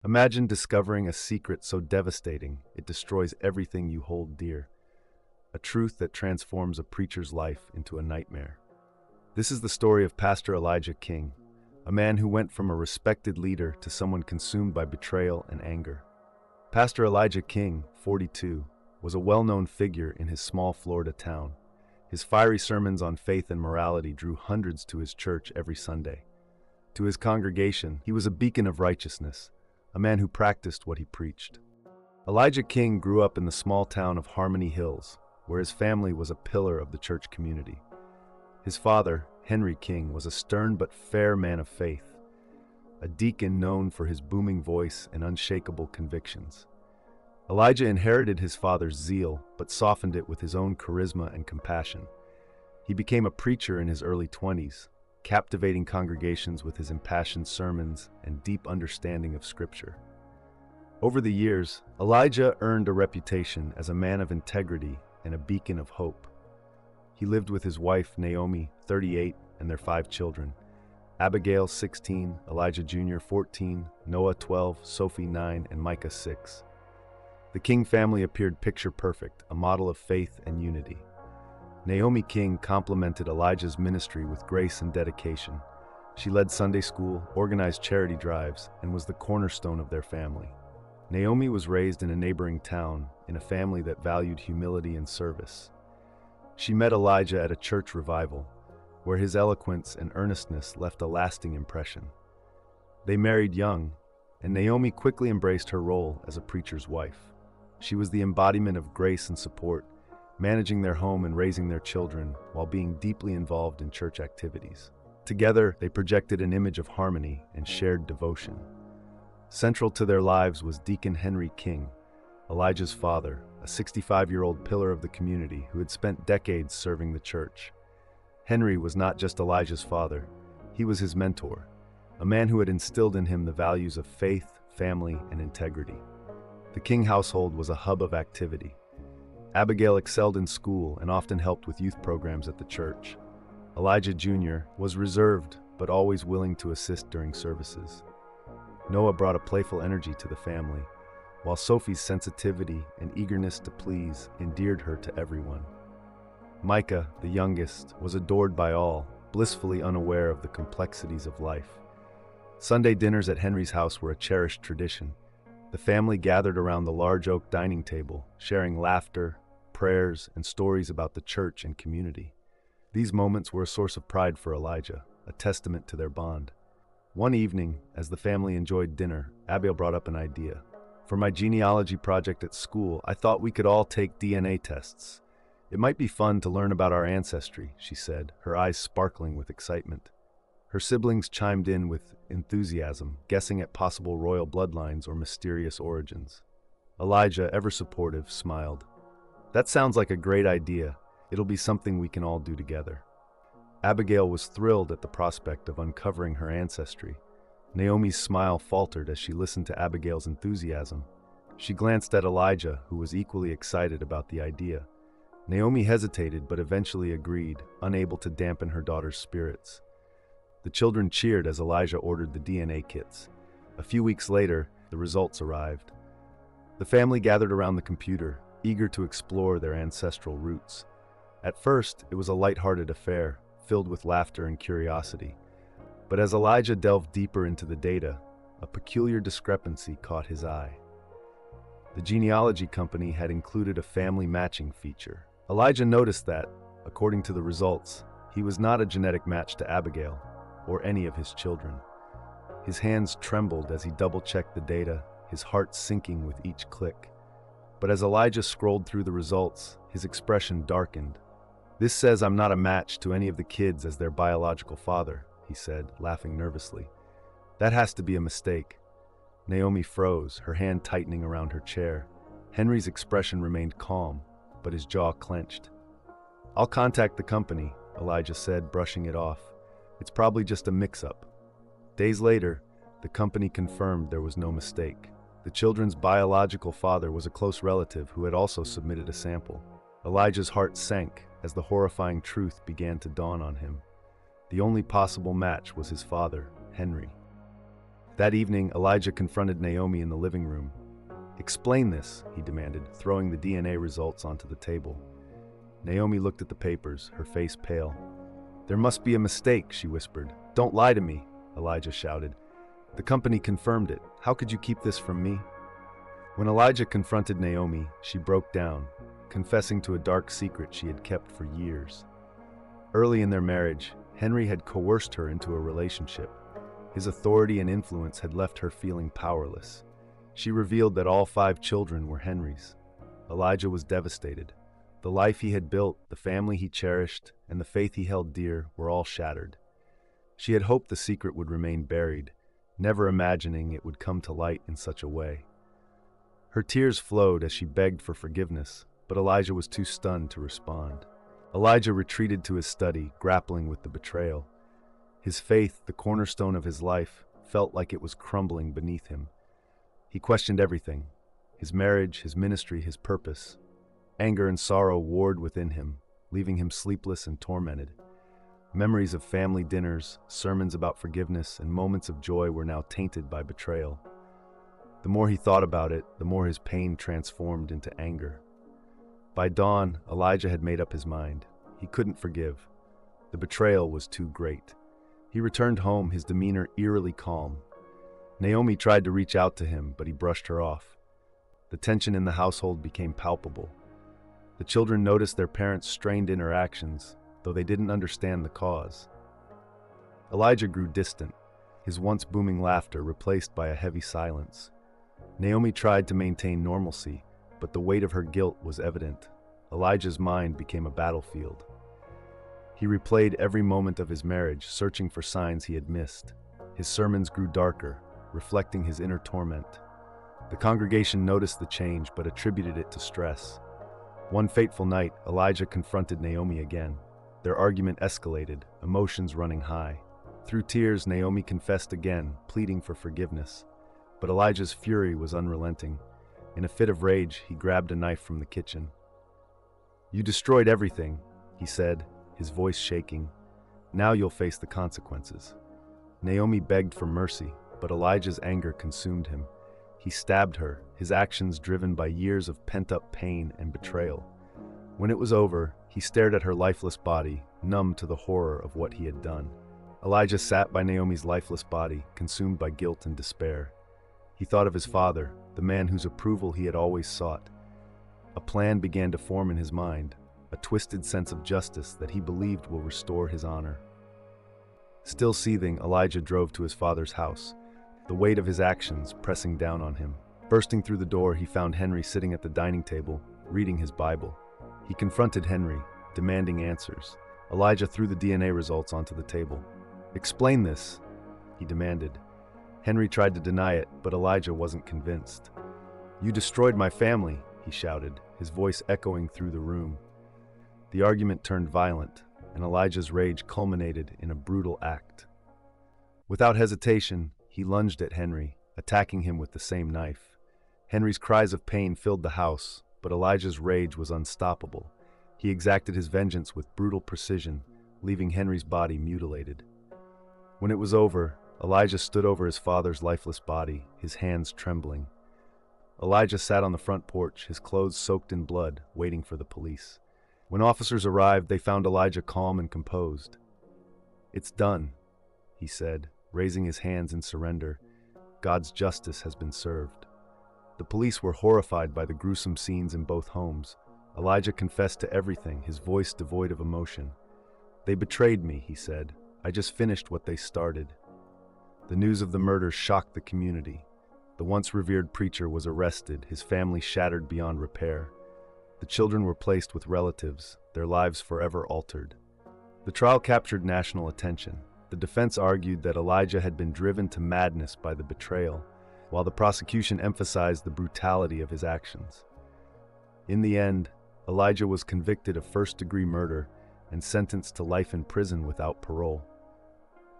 Imagine discovering a secret so devastating it destroys everything you hold dear, a truth that transforms a preacher's life into a nightmare. This is the story of Pastor Elijah King, a man who went from a respected leader to someone consumed by betrayal and anger. Pastor Elijah King, 42, was a well-known figure in his small Florida town. His fiery sermons on faith and morality drew hundreds to his church every Sunday. To his congregation, he was a beacon of righteousness, a man who practiced what he preached. Elijah King grew up in the small town of Harmony Hills, where his family was a pillar of the church community. His father, Henry King, was a stern but fair man of faith, a deacon known for his booming voice and unshakable convictions. Elijah inherited his father's zeal, but softened it with his own charisma and compassion. He became a preacher in his early 20s, captivating congregations with his impassioned sermons and deep understanding of Scripture. Over the years, Elijah earned a reputation as a man of integrity and a beacon of hope. He lived with his wife, Naomi, 38, and their 5 children: Abigail, 16, Elijah Jr., 14, Noah, 12, Sophie, 9, and Micah, 6. The King family appeared picture-perfect, a model of faith and unity. Naomi King complemented Elijah's ministry with grace and dedication. She led Sunday school, organized charity drives, and was the cornerstone of their family. Naomi was raised in a neighboring town, in a family that valued humility and service. She met Elijah at a church revival, where his eloquence and earnestness left a lasting impression. They married young, and Naomi quickly embraced her role as a preacher's wife. She was the embodiment of grace and support, managing their home and raising their children while being deeply involved in church activities. Together, they projected an image of harmony and shared devotion. Central to their lives was Deacon Henry King, Elijah's father, a 65-year-old pillar of the community who had spent decades serving the church. Henry was not just Elijah's father, he was his mentor, a man who had instilled in him the values of faith, family, and integrity. The King household was a hub of activity. Abigail excelled in school and often helped with youth programs at the church. Elijah Jr. was reserved, but always willing to assist during services. Noah brought a playful energy to the family, while Sophie's sensitivity and eagerness to please endeared her to everyone. Micah, the youngest, was adored by all, blissfully unaware of the complexities of life. Sunday dinners at Henry's house were a cherished tradition. The family gathered around the large oak dining table, sharing laughter, prayers, and stories about the church and community. These moments were a source of pride for Elijah, a testament to their bond. One evening, as the family enjoyed dinner, Abigail brought up an idea. For my genealogy project at school, I thought we could all take DNA tests. It might be fun to learn about our ancestry, she said, her eyes sparkling with excitement. Her siblings chimed in with enthusiasm, guessing at possible royal bloodlines or mysterious origins. Elijah, ever supportive, smiled. That sounds like a great idea. It'll be something we can all do together. Abigail was thrilled at the prospect of uncovering her ancestry. Naomi's smile faltered as she listened to Abigail's enthusiasm. She glanced at Elijah, who was equally excited about the idea. Naomi hesitated but eventually agreed, unable to dampen her daughter's spirits. The children cheered as Elijah ordered the DNA kits. A few weeks later, the results arrived. The family gathered around the computer, eager to explore their ancestral roots. At first, it was a lighthearted affair, filled with laughter and curiosity. But as Elijah delved deeper into the data, a peculiar discrepancy caught his eye. The genealogy company had included a family matching feature. Elijah noticed that, according to the results, he was not a genetic match to Abigail or any of his children. His hands trembled as he double-checked the data, his heart sinking with each click. But as Elijah scrolled through the results, his expression darkened. "This says I'm not a match to any of the kids as their biological father," he said, laughing nervously. "That has to be a mistake." Naomi froze, her hand tightening around her chair. Henry's expression remained calm, but his jaw clenched. "I'll contact the company," Elijah said, brushing it off. "It's probably just a mix-up." Days later, the company confirmed there was no mistake. The children's biological father was a close relative who had also submitted a sample. Elijah's heart sank as the horrifying truth began to dawn on him. The only possible match was his father, Henry. That evening, Elijah confronted Naomi in the living room. "Explain this," he demanded, throwing the DNA results onto the table. Naomi looked at the papers, her face pale. "There must be a mistake," she whispered. "Don't lie to me," Elijah shouted. "The company confirmed it. How could you keep this from me?" When Elijah confronted Naomi, she broke down, confessing to a dark secret she had kept for years. Early in their marriage, Henry had coerced her into a relationship. His authority and influence had left her feeling powerless. She revealed that all 5 children were Henry's. Elijah was devastated. The life he had built, the family he cherished, and the faith he held dear were all shattered. She had hoped the secret would remain buried, never imagining it would come to light in such a way. Her tears flowed as she begged for forgiveness, but Elijah was too stunned to respond. Elijah retreated to his study, grappling with the betrayal. His faith, the cornerstone of his life, felt like it was crumbling beneath him. He questioned everything: his marriage, his ministry, his purpose. Anger and sorrow warred within him, leaving him sleepless and tormented. Memories of family dinners, sermons about forgiveness, and moments of joy were now tainted by betrayal. The more he thought about it, the more his pain transformed into anger. By dawn, Elijah had made up his mind. He couldn't forgive. The betrayal was too great. He returned home, his demeanor eerily calm. Naomi tried to reach out to him, but he brushed her off. The tension in the household became palpable. The children noticed their parents' strained interactions, though they didn't understand the cause. Elijah grew distant, his once booming laughter replaced by a heavy silence. Naomi tried to maintain normalcy, but the weight of her guilt was evident. Elijah's mind became a battlefield. He replayed every moment of his marriage, searching for signs he had missed. His sermons grew darker, reflecting his inner torment. The congregation noticed the change, but attributed it to stress. One fateful night, Elijah confronted Naomi again. Their argument escalated, emotions running high. Through tears, Naomi confessed again, pleading for forgiveness. But Elijah's fury was unrelenting. In a fit of rage, he grabbed a knife from the kitchen. "You destroyed everything," he said, his voice shaking. "Now you'll face the consequences." Naomi begged for mercy, but Elijah's anger consumed him. He stabbed her, his actions driven by years of pent-up pain and betrayal. When it was over, he stared at her lifeless body, numb to the horror of what he had done. Elijah sat by Naomi's lifeless body, consumed by guilt and despair. He thought of his father, the man whose approval he had always sought. A plan began to form in his mind, a twisted sense of justice that he believed will restore his honor. Still seething, Elijah drove to his father's house, the weight of his actions pressing down on him. Bursting through the door, he found Henry sitting at the dining table, reading his Bible. He confronted Henry, demanding answers. Elijah threw the DNA results onto the table. "Explain this," he demanded. Henry tried to deny it, but Elijah wasn't convinced. "You destroyed my family," he shouted, his voice echoing through the room. The argument turned violent, and Elijah's rage culminated in a brutal act. Without hesitation, he lunged at Henry, attacking him with the same knife. Henry's cries of pain filled the house, but Elijah's rage was unstoppable. He exacted his vengeance with brutal precision, leaving Henry's body mutilated. When it was over, Elijah stood over his father's lifeless body, his hands trembling. Elijah sat on the front porch, his clothes soaked in blood, waiting for the police. When officers arrived, they found Elijah calm and composed. "It's done," he said, raising his hands in surrender. "God's justice has been served." The police were horrified by the gruesome scenes in both homes. Elijah confessed to everything, his voice devoid of emotion. "They betrayed me," he said. "I just finished what they started." The news of the murder shocked the community. The once revered preacher was arrested, his family shattered beyond repair. The children were placed with relatives, their lives forever altered. The trial captured national attention. The defense argued that Elijah had been driven to madness by the betrayal, while the prosecution emphasized the brutality of his actions. In the end, Elijah was convicted of first-degree murder and sentenced to life in prison without parole.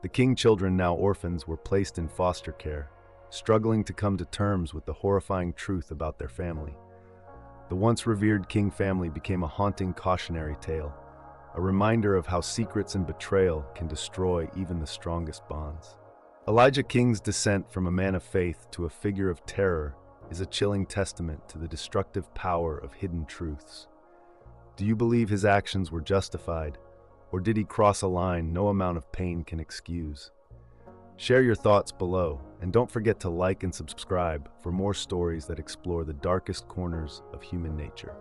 The King children, now orphans, were placed in foster care, struggling to come to terms with the horrifying truth about their family. The once revered King family became a haunting cautionary tale, a reminder of how secrets and betrayal can destroy even the strongest bonds. Elijah King's descent from a man of faith to a figure of terror is a chilling testament to the destructive power of hidden truths. Do you believe his actions were justified, or did he cross a line no amount of pain can excuse? Share your thoughts below, and don't forget to like and subscribe for more stories that explore the darkest corners of human nature.